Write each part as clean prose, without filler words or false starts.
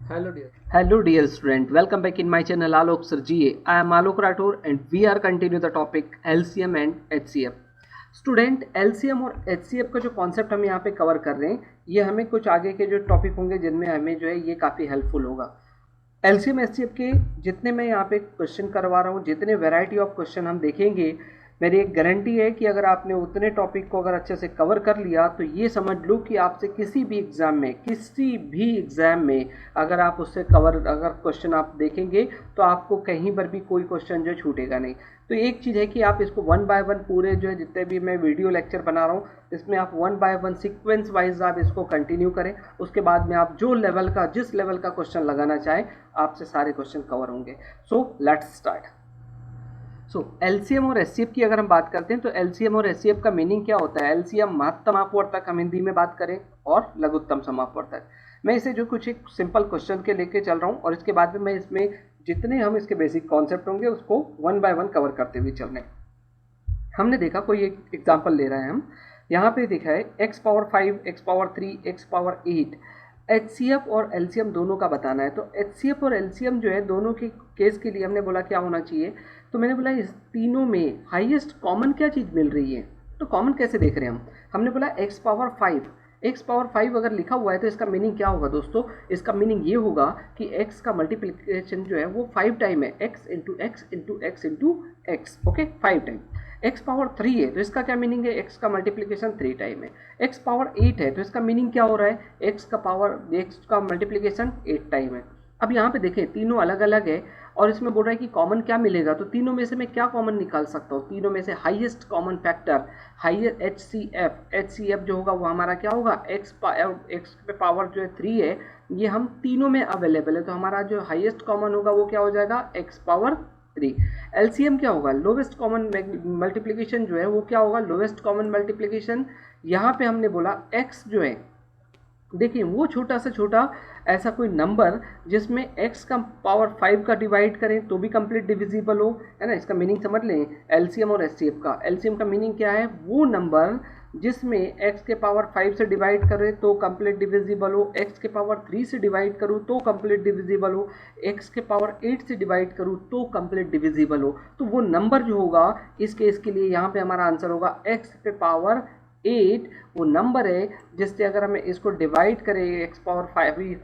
Hello dear student, welcome back in my channel Alok Sir GA. I am Alok Rathore and we are continue the topic LCM and HCF. Student LCM और HCF का जो concept हम यहाँ पे cover कर रहे हैं, ये हमें कुछ आगे के जो टॉपिक होंगे जिनमें हमें जो है ये काफ़ी हेल्पफुल होगा। LCM HCF के जितने मैं यहाँ पे क्वेश्चन करवा रहा हूँ, जितने वैरायटी ऑफ क्वेश्चन हम देखेंगे, मेरी एक गारंटी है कि अगर आपने उतने टॉपिक को अगर अच्छे से कवर कर लिया तो ये समझ लो कि आपसे किसी भी एग्ज़ाम में अगर आप उससे अगर क्वेश्चन आप देखेंगे तो आपको कहीं पर भी कोई क्वेश्चन जो छूटेगा नहीं। तो एक चीज़ है कि आप इसको वन बाय वन पूरे जो है जितने भी मैं वीडियो लेक्चर बना रहा हूँ इसमें आप one by one sequence wise आप इसको कंटिन्यू करें। उसके बाद में आप जिस लेवल का क्वेश्चन लगाना चाहें आपसे सारे क्वेश्चन कवर होंगे। So let's start. LCM और HCF की अगर हम बात करते हैं तो LCM और HCF का मीनिंग क्या होता है। LCM महत्तम अपवर्तक हम हिंदी में बात करें और लघुत्तम समअपवर्तक। मैं इसे जो कुछ एक सिंपल क्वेश्चन के लेके चल रहा हूँ और इसके बाद में मैं इसमें जितने हम इसके बेसिक कॉन्सेप्ट होंगे उसको वन बाय वन कवर करते हुए चल रहे हैं। हमने देखा कोई एक एग्जाम्पल ले रहे हैं हम, यहाँ पे देखा है x power 5, x power 3, x power 8। HCF और LCM दोनों का बताना है। तो HCF और LCM जो है दोनों के केस के लिए हमने बोला क्या होना चाहिए, तो मैंने बोला इस तीनों में हाईएस्ट कॉमन क्या चीज़ मिल रही है। तो कॉमन कैसे देख रहे हैं हमने बोला x पावर 5 अगर लिखा हुआ है तो इसका मीनिंग क्या होगा दोस्तों, इसका मीनिंग ये होगा कि x का मल्टीप्लिकेशन जो है वो 5 टाइम है, x into x into x into x, okay 5 time. x power 3 है तो इसका क्या मीनिंग है, x का मल्टीप्लिकेशन 3 टाइम है। x पावर 8 है तो इसका मीनिंग क्या हो रहा है, x का मल्टीप्लिकेशन 8 टाइम है। अब यहाँ पे देखें तीनों अलग अलग है और इसमें बोल रहा है कि कॉमन क्या मिलेगा, तो तीनों में से मैं क्या कॉमन निकाल सकता हूँ। तीनों में से हाईएस्ट कॉमन फैक्टर HCF जो होगा वो हमारा क्या होगा, x पे पावर जो है 3 है, ये हम तीनों में अवेलेबल है तो हमारा जो हाईएस्ट कॉमन होगा वो क्या हो जाएगा, x पावर 3। LCM क्या होगा, लोवेस्ट कॉमन मल्टीप्लिकेशन जो है वो क्या होगा, लोवेस्ट कॉमन मल्टीप्लिकेशन। यहाँ पे हमने बोला x जो है, देखिए वो छोटा से छोटा ऐसा कोई नंबर जिसमें x का पावर 5 का डिवाइड करें तो भी कंप्लीट डिविजिबल हो, है ना। इसका मीनिंग समझ लें LCM और HCF का। LCM का मीनिंग क्या है, वो नंबर जिसमें x के पावर 5 से डिवाइड करें तो कंप्लीट डिविजिबल हो, x के पावर 3 से डिवाइड करूँ तो कंप्लीट डिविजिबल हो, x के पावर 8 से डिवाइड करूँ तो कंप्लीट डिविजिबल हो। तो वो नंबर जो होगा इस केस के लिए यहाँ पे हमारा आंसर होगा x पे पावर 8 वो नंबर है जिससे अगर हमें इसको डिवाइड करें x पावर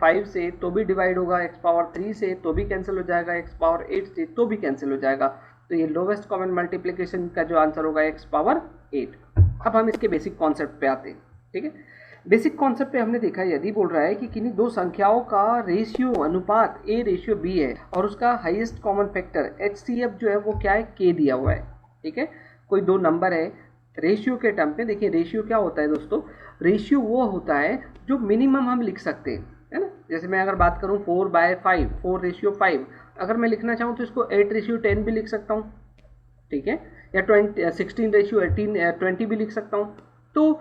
5 से तो भी डिवाइड होगा, x पावर 3 से तो भी कैंसिल हो जाएगा, x पावर 8 से तो भी कैंसिल हो जाएगा। तो ये लोवेस्ट कॉमन मल्टीप्लिकेशन का जो आंसर होगा x पावर 8। अब हम इसके बेसिक कॉन्सेप्ट पे आते हैं, ठीक है। बेसिक कॉन्सेप्ट पे हमने देखा यदि बोल रहा है कि किन्हीं दो संख्याओं का रेशियो अनुपात a/b है और उसका हाईएस्ट कॉमन फैक्टर HCF जो है वो क्या है, k दिया हुआ है, ठीक है। कोई दो नंबर है रेशियो के टर्म पे, देखिए रेशियो क्या होता है दोस्तों, रेशियो वो होता है जो मिनिमम हम लिख सकते हैं, है ना। जैसे मैं अगर बात करूं 4/5, 4/5, अगर मैं लिखना चाहूँ तो इसको 8/10 भी लिख सकता हूँ, ठीक है, या 16/20 भी लिख सकता हूँ। तो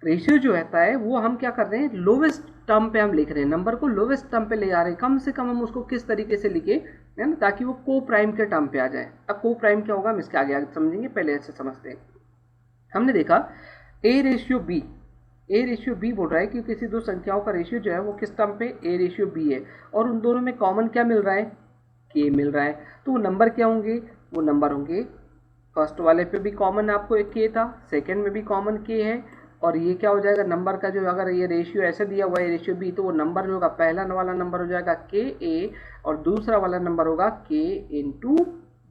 रेशियो जो रहता है वो हम क्या कर रहे हैं, लोवेस्ट टर्म पे हम लिख रहे हैं, नंबर को लोवेस्ट टर्म पे ले आ रहे हैं। कम से कम हम उसको किस तरीके से लिखे, है ना, ताकि वो को प्राइम के टर्म पे आ जाए। अब को प्राइम क्या होगा हम इसके आगे समझेंगे, पहले ऐसे समझते हैं। हमने देखा a/b बोल रहा है कि किसी दो संख्याओं का रेशियो जो है वो किस टर्म पे a/b है और उन दोनों में कॉमन क्या मिल रहा है, k मिल रहा है। तो वो नंबर क्या होंगे, वो नंबर होंगे, फर्स्ट वाले पे भी कॉमन आपको एक k था, सेकेंड में भी कॉमन k है, और ये क्या हो जाएगा नंबर का जो, अगर ये रेशियो ऐसे दिया हुआ है रेशियो b, तो वो नंबर जो होगा पहला वाला नंबर हो जाएगा ka और दूसरा वाला नंबर होगा k इंटू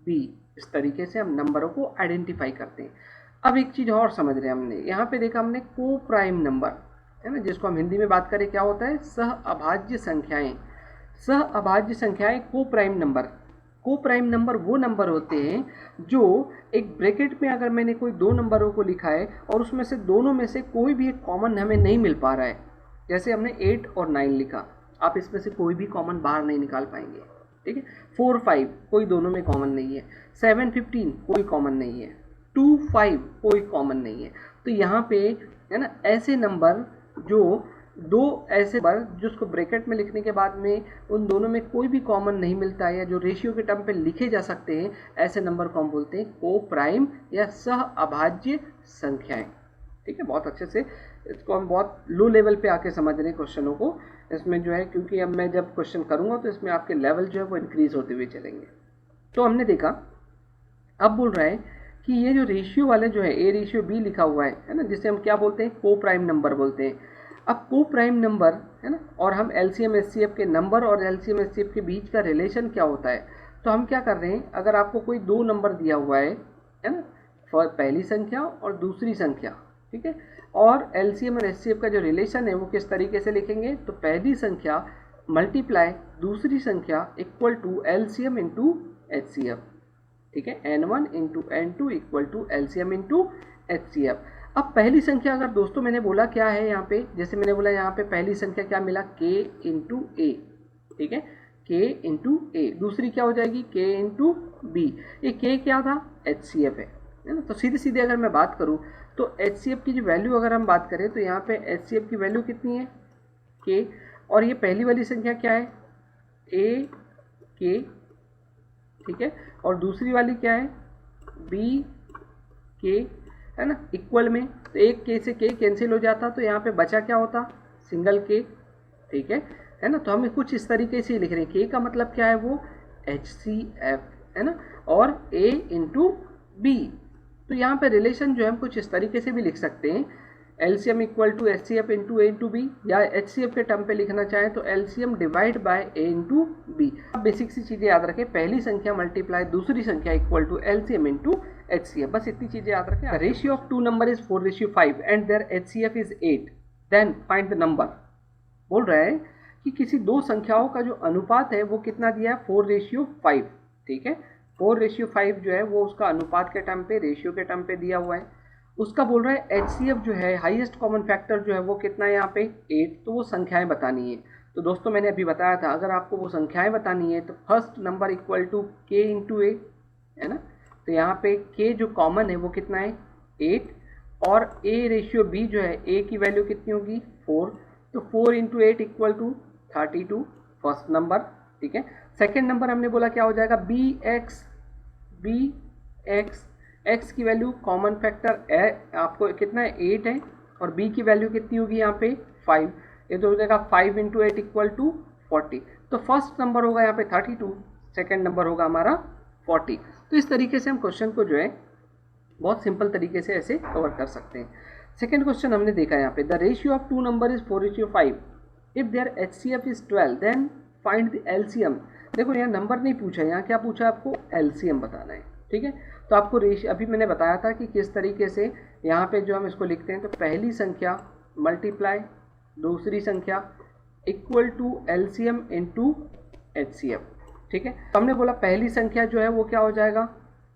b। इस तरीके से हम नंबरों को आइडेंटिफाई करते हैं। अब एक चीज़ और समझ रहे हैं हमने, यहाँ पे देखा हमने को प्राइम नंबर, है ना, जिसको हम हिंदी में बात करें क्या होता है, सह अभाज्य संख्याएं। सह अभाज्य संख्याएं को प्राइम नंबर वो नंबर होते हैं जो एक ब्रैकेट में अगर मैंने कोई दो नंबरों को लिखा है और उसमें से दोनों में से कोई भी एक कॉमन हमें नहीं मिल पा रहा है, जैसे हमने 8 और 9 लिखा, आप इसमें से कोई भी कॉमन बाहर नहीं निकाल पाएंगे, ठीक है। 4, 5 कोई दोनों में कॉमन नहीं है, 7, 15 कोई कॉमन नहीं है, 2, 5 कोई कॉमन नहीं है। तो यहाँ पे है ना ऐसे नंबर जो दो ऐसे नंबर जिसको ब्रैकेट में लिखने के बाद में उन दोनों में कोई भी कॉमन नहीं मिलता है या जो रेशियो के टर्म पे लिखे जा सकते हैं, ऐसे नंबर को हम बोलते हैं को प्राइम या सह अभाज्य संख्याएं। ठीक है, बहुत अच्छे से इसको हम बहुत लो लेवल पे आके समझ रहे हैं क्वेश्चनों को इसमें जो है, क्योंकि अब मैं जब क्वेश्चन करूँगा तो इसमें आपके लेवल जो है वो इंक्रीज होते हुए चलेंगे। तो हमने देखा, अब बोल रहा है कि ये जो रेशियो वाले जो है ए रेशियो बी लिखा हुआ है ना, जिसे हम क्या बोलते हैं, को प्राइम नंबर बोलते हैं। अब को प्राइम नंबर है ना, और हम एलसीएम एचसीएफ के नंबर और एलसीएम एचसीएफ के बीच का रिलेशन क्या होता है। तो हम क्या कर रहे हैं, अगर आपको कोई दो नंबर दिया हुआ है ना, पहली संख्या और दूसरी संख्या, ठीक है, और एलसीएम और एचसीएफ का जो रिलेशन है वो किस तरीके से लिखेंगे, तो पहली संख्या मल्टीप्लाई दूसरी संख्या equal to LCM into HCF, ठीक है, n1 into n2 equal to LCM into HCF. अब पहली संख्या अगर दोस्तों मैंने बोला क्या है यहाँ पे, जैसे मैंने बोला यहाँ पे पहली संख्या क्या मिला, k इंटू ए, ठीक है, k इंटू ए। दूसरी क्या हो जाएगी, k इंटू बी। ये k क्या था, एचसीएफ है ना। तो सीधे सीधे अगर मैं बात करूँ तो एचसीएफ की जो वैल्यू अगर हम बात करें तो यहाँ पे एचसीएफ की वैल्यू कितनी है, k, और ये पहली वाली संख्या क्या है, a k, ठीक है, और दूसरी वाली क्या है, बी के, है ना, इक्वल में। तो एक के से के कैंसिल हो जाता, तो यहाँ पे बचा क्या होता, सिंगल के, ठीक है ना। तो हम कुछ इस तरीके से लिख रहे हैं, के का मतलब क्या है, वो HCF है ना, और A इंटू बी। तो यहाँ पे रिलेशन जो है हम कुछ इस तरीके से भी लिख सकते हैं, LCM equal to HCF into a into b, या HCF के टर्म पे लिखना चाहें तो LCM divide by a into b. Basic सी चीज़ें याद रखें, पहली संख्या मल्टीप्लाई दूसरी संख्या equal to LCM into HCF, बस इतनी चीज़ें याद रखें। Ratio of two number is 4:5 and their HCF is 8, then find the number. बोल रहा है कि किसी दो संख्याओं का जो अनुपात है वो कितना दिया है, 4:5, ठीक है, 4:5 जो है वो उसका अनुपात के टर्म पे, रेशियो के टर्म पे दिया हुआ है। उसका बोल रहा है HCF जो है, हाईएस्ट कॉमन फैक्टर जो है वो कितना है यहाँ पे, 8। तो वो संख्याएं बतानी है। तो दोस्तों मैंने अभी बताया था, अगर आपको वो संख्याएं बतानी है तो first number equal to k into a, है ना। तो यहाँ पे k जो कॉमन है वो कितना है, 8, और a रेशियो b जो है, a की वैल्यू कितनी होगी, 4। तो 4 into 8 equal to 32, first number, ठीक है। सेकेंड नंबर हमने बोला क्या हो जाएगा, bx, x की वैल्यू कॉमन फैक्टर आपको कितना है, 8 है, और b की वैल्यू कितनी होगी यहाँ पे, 5। ये तो हो जाएगा 5 इंटू 8 इक्वल टू 40। तो फर्स्ट नंबर होगा यहाँ पे 32, सेकेंड नंबर होगा हमारा 40। तो इस तरीके से हम क्वेश्चन को जो है बहुत सिंपल तरीके से ऐसे कवर कर सकते हैं। सेकेंड क्वेश्चन हमने देखा यहाँ पे, the ratio of two number is 4:5, if there HCF is 12 then find the LCM। देखो यहाँ नंबर नहीं पूछा, यहाँ क्या पूछा, आपको LCM बताना है, ठीक है। तो आपको रेशियो अभी मैंने बताया था कि किस तरीके से यहाँ पे जो हम इसको लिखते हैं, तो पहली संख्या मल्टीप्लाई दूसरी संख्या equal to LCM into HCF, ठीक है। तो हमने बोला पहली संख्या जो है वो क्या हो जाएगा,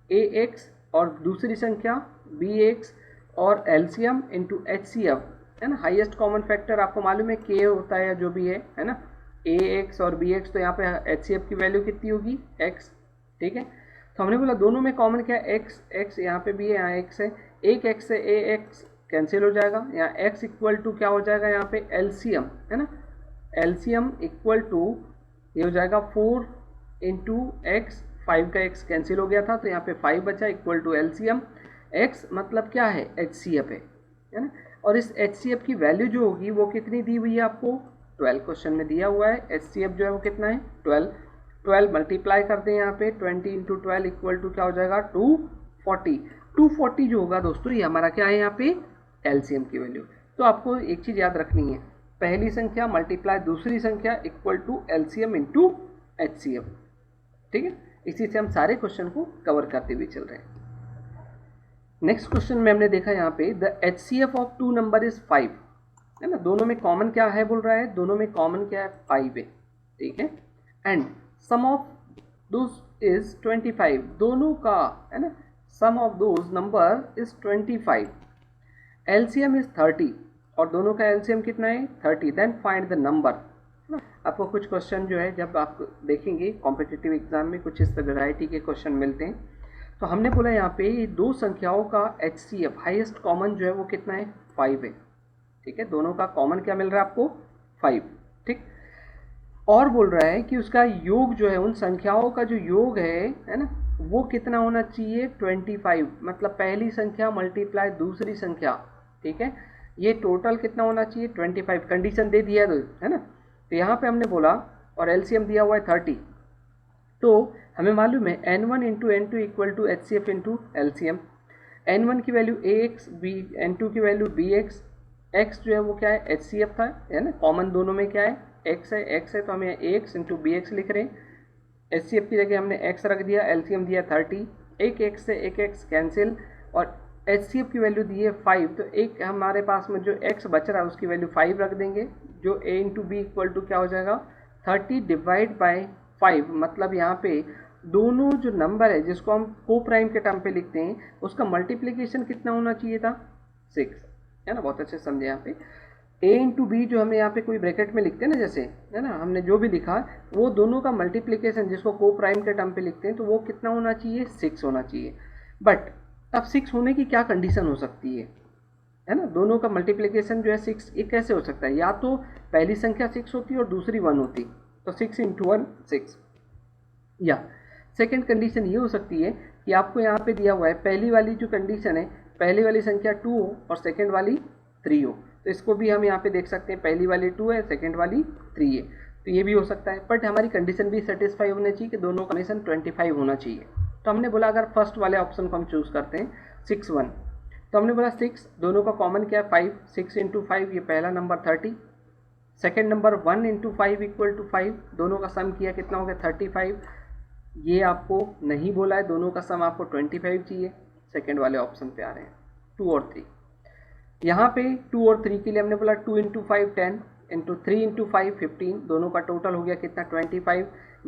AX, और दूसरी संख्या BX, और एलसीएम इंटू HCF, है ना। हाईएस्ट कॉमन फैक्टर आपको मालूम है K होता है या जो भी है ना, AX और BX। तो यहाँ पे HCF की वैल्यू कितनी होगी, X, ठीक है। तो हमने बोला दोनों में कॉमन क्या है, x यहाँ पे भी है, यहाँ x है, एक x से AX कैंसिल हो जाएगा, यहाँ x इक्वल टू क्या हो जाएगा, यहाँ पे LCM, है ना, LCM इक्वल टू ये हो जाएगा 4 इंटू x, 5 का x कैंसिल हो गया था तो यहाँ पे 5 बचा, इक्वल टू LCM, x मतलब क्या है, HCF है ना। और इस HCF की वैल्यू जो होगी वो कितनी दी हुई है आपको, 12 क्वेश्चन में दिया हुआ है। HCF जो है वो कितना है, 12 मल्टीप्लाई कर दें यहाँ पे, 20 इंटू 12 इक्वल टू क्या हो जाएगा, 240। 240 जो होगा दोस्तों ये हमारा क्या है यहाँ पे, एलसीएम की वैल्यू। तो आपको एक चीज़ याद रखनी है, पहली संख्या मल्टीप्लाई दूसरी संख्या equal to LCM into HCF, ठीक है। इसी से हम सारे क्वेश्चन को कवर करते हुए चल रहे हैं। नेक्स्ट क्वेश्चन में हमने देखा यहाँ पे, the HCF of two number is 5, है ना। दोनों में कॉमन क्या है बोल रहा है, दोनों में कॉमन क्या है, 5 है, ठीक है। And sum of those is 25, दोनों का है ना sum of those number is 25, LCM is 30, और दोनों का एलसीएम कितना है, 30, देन फाइंड द नंबर। आपको कुछ क्वेश्चन जो है जब आप देखेंगे कॉम्पिटिटिव एग्जाम में कुछ इस वैरायटी के क्वेश्चन मिलते हैं। तो हमने बोला यहाँ पे ये दो संख्याओं का HCF हाईएस्ट कॉमन जो है वो कितना है, 5 है, ठीक है। दोनों का कॉमन क्या मिल रहा है आपको, 5, ठीक। और बोल रहा है कि उसका योग जो है, उन संख्याओं का जो योग है ना, वो कितना होना चाहिए, 25। मतलब पहली संख्या मल्टीप्लाई दूसरी संख्या ठीक है। ये टोटल कितना होना चाहिए 25, कंडीशन दे दिया है ना। तो यहाँ पे हमने बोला और एलसीएम दिया हुआ है 30, तो हमें मालूम है N1 into N2 equal to HCF into LCM। N1 की वैल्यू AX, N2 की वैल्यू BX, X जो है वो क्या है HCF था, है ना, कॉमन दोनों में क्या है X है तो हम यहाँ AX इंटू BX लिख रहे हैं। HCF की जगह हमने X रख दिया, LCM दिया 30, एक X से एक X कैंसिल, और HCF की वैल्यू दी है 5, तो एक हमारे पास में जो X बच रहा है उसकी वैल्यू 5 रख देंगे, जो A into B equal to क्या हो जाएगा 30 डिवाइड बाई 5। मतलब यहाँ पे दोनों जो नंबर है जिसको हम को प्राइम के टर्म पे लिखते हैं उसका मल्टीप्लिकेशन कितना होना चाहिए था 6, है ना। बहुत अच्छे से समझे। यहाँ पे A इंटू बी जो हमें यहाँ पे कोई ब्रैकेट में लिखते हैं ना, जैसे है ना, हमने जो भी लिखा वो दोनों का मल्टीप्लिकेशन जिसको को प्राइम के टर्म पे लिखते हैं तो वो कितना होना चाहिए 6 होना चाहिए। बट अब 6 होने की क्या कंडीशन हो सकती है ना, दोनों का मल्टीप्लिकेशन जो है 6, ये कैसे हो सकता है, या तो पहली संख्या 6 होती और दूसरी 1 होती, तो 6 इंटू 1 6, या सेकेंड कंडीशन ये हो सकती है कि आपको यहाँ पे दिया हुआ है पहली वाली जो कंडीशन है, पहली वाली संख्या 2 हो और सेकेंड वाली 3 हो, तो इसको भी हम यहाँ पे देख सकते हैं, पहली वाली 2 है सेकेंड वाली 3 है, तो ये भी हो सकता है। बट हमारी कंडीशन भी सेटिस्फाई होनी चाहिए कि दोनों का कमीशन 25 होना चाहिए। तो हमने बोला अगर फर्स्ट वाले ऑप्शन को हम चूज़ करते हैं 6 1, तो हमने बोला 6 दोनों का कॉमन क्या है 5, 6 इंटू 5 ये पहला number 30, second number 1 into 5 equal to 5, दोनों का सम किया कितना हो गया 35, ये आपको नहीं बोला है, दोनों का सम आपको 25 चाहिए, सेकेंड वाले ऑप्शन पे आ रहे हैं 2 और 3। यहाँ पे 2 और 3 के लिए हमने बोला 2 इंटू 5 10 इंटू 3 इंटू 5 15, दोनों का टोटल हो गया कितना 25,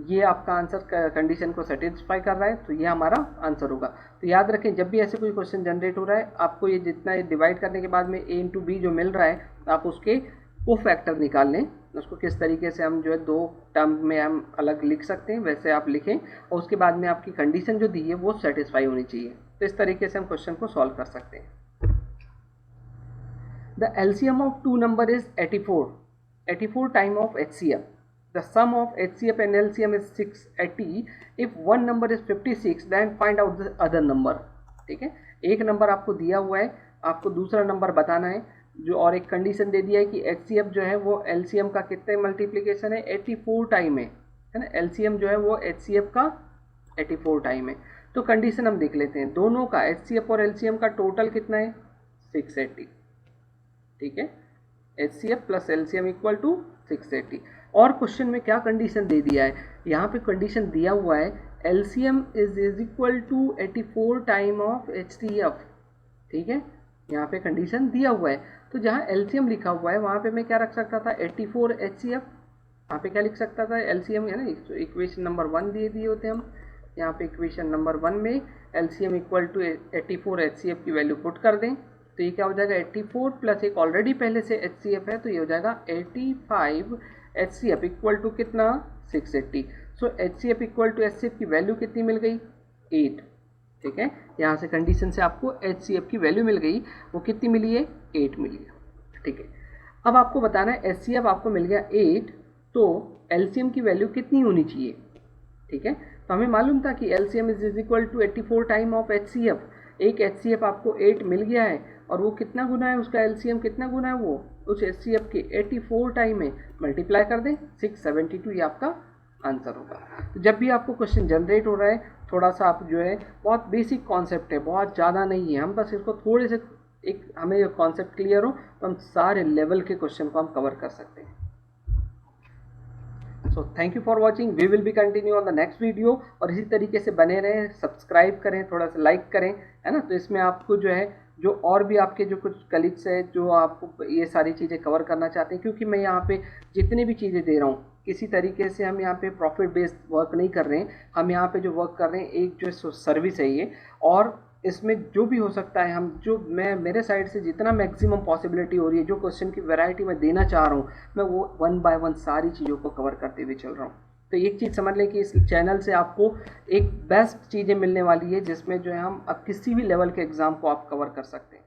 ये आपका आंसर कंडीशन को सेटिस्फाई कर रहा है, तो ये हमारा आंसर होगा। तो याद रखें जब भी ऐसे कोई क्वेश्चन जनरेट हो रहा है आपको ये जितना डिवाइड करने के बाद में A इंटू बी जो मिल रहा है आप उसके को फैक्टर निकाल लें, उसको किस तरीके से हम जो है 2 टर्म में हम अलग लिख सकते हैं वैसे आप लिखें, और उसके बाद में आपकी कंडीशन जो दी है वो सेटिस्फाई होनी चाहिए। तो इस तरीके से हम क्वेश्चन को सॉल्व कर सकते हैं। The LCM of two number is 84 time of HCF. The sum of HCF and LCM is 680. If one number is 56, then find out the other number. ठीक है, एक नंबर आपको दिया हुआ है, आपको दूसरा नंबर बताना है जो, और एक कंडीशन दे दिया है कि HCF जो है वो LCM का कितने मल्टीप्लिकेशन है 84 टाइम है ना, LCM जो है वो HCF का 84 टाइम है। तो कंडीशन हम देख लेते हैं, दोनों का HCF और LCM का टोटल कितना है 680, ठीक है, HCF plus LCM equal to 680। और क्वेश्चन में क्या कंडीशन दे दिया है, यहाँ पे कंडीशन दिया हुआ है LCM is equal to 84 time of HCF, ठीक है, यहाँ पे कंडीशन दिया हुआ है। तो जहाँ LCM लिखा हुआ है वहाँ पे मैं क्या रख सकता था 84 HCF, यहाँ पे क्या लिख सकता था LCM है ना, तो इक्वेशन नंबर 1 दिए होते हम, यहाँ पे इक्वेशन नंबर 1 में LCM इक्वल टू 84 HCF की वैल्यू पुट कर दें, तो ये क्या हो जाएगा 84 प्लस एक ऑलरेडी पहले से HCF है, तो ये हो जाएगा 85 HCF इक्वल टू कितना 680। सो HCF इक्वल टू HCF की वैल्यू कितनी मिल गई 8, ठीक है, यहाँ से कंडीशन से आपको HCF की वैल्यू मिल गई, वो कितनी मिली है 8 मिली है, ठीक है। अब आपको बताना है HCF आपको मिल गया 8, तो LCM की वैल्यू कितनी होनी चाहिए, ठीक है। तो हमें मालूम था कि LCM is equal to 84 time of HCF, एक HCF आपको 8 मिल गया है और वो कितना गुना है उसका LCM कितना गुना है, वो उस HCF के 84 टाइम में मल्टीप्लाई कर दें 672, ये आपका आंसर होगा। तो जब भी आपको क्वेश्चन जनरेट हो रहा है थोड़ा सा आप जो है, बहुत बेसिक कॉन्सेप्ट है, बहुत ज़्यादा नहीं है, हम बस इसको थोड़े से एक हमें कॉन्सेप्ट क्लियर हो तो हम सारे लेवल के क्वेश्चन को हम कवर कर सकते हैं। So thank you for watching, we will be continue on the next video, और इसी तरीके से बने रहें, सब्सक्राइब करें, थोड़ा सा लाइक करें, है ना। तो इसमें आपको जो है जो और भी आपके जो कुछ कलीग्स है जो आपको ये सारी चीज़ें कवर करना चाहते हैं, क्योंकि मैं यहाँ पे जितनी भी चीज़ें दे रहा हूँ किसी तरीके से हम यहाँ पे प्रॉफिट बेस्ड वर्क नहीं कर रहे हैं, हम यहाँ पे जो वर्क कर रहे हैं एक जो सर्विस है ये, और इसमें जो भी हो सकता है हम जो मैं मेरे साइड से जितना मैक्सिमम पॉसिबिलिटी हो रही है, जो क्वेश्चन की वैरायटी मैं देना चाह रहा हूँ मैं वो 1 बाय 1 सारी चीज़ों को कवर करते हुए चल रहा हूँ। तो एक चीज़ समझ लें कि इस चैनल से आपको एक बेस्ट चीज़ें मिलने वाली है जिसमें जो है हम अब किसी भी लेवल के एग्ज़ाम को आप कवर कर सकते हैं।